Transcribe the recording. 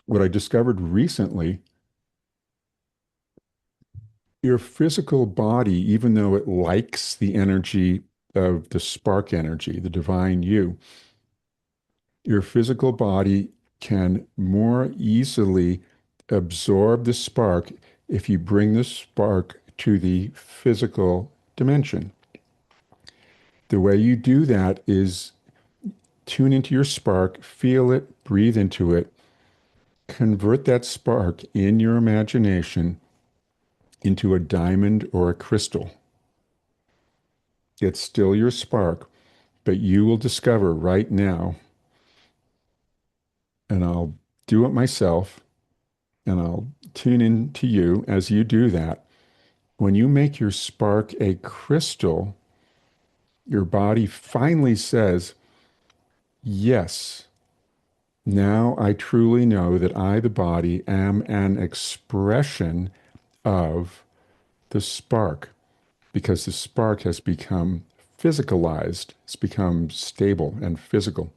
what I discovered recently, your physical body, even though it likes the energy of the spark energy, the divine you, your physical body can more easily absorb the spark if you bring the spark to the physical dimension. The way you do that is tune into your spark, feel it, breathe into it, convert that spark in your imagination into a diamond or a crystal. It's still your spark, but you will discover right now, and I'll do it myself, and I'll tune in to you as you do that. When you make your spark a crystal, your body finally says, yes, now I truly know that I, the body, am an expression of the spark because the spark has become physicalized. It's become stable and physical.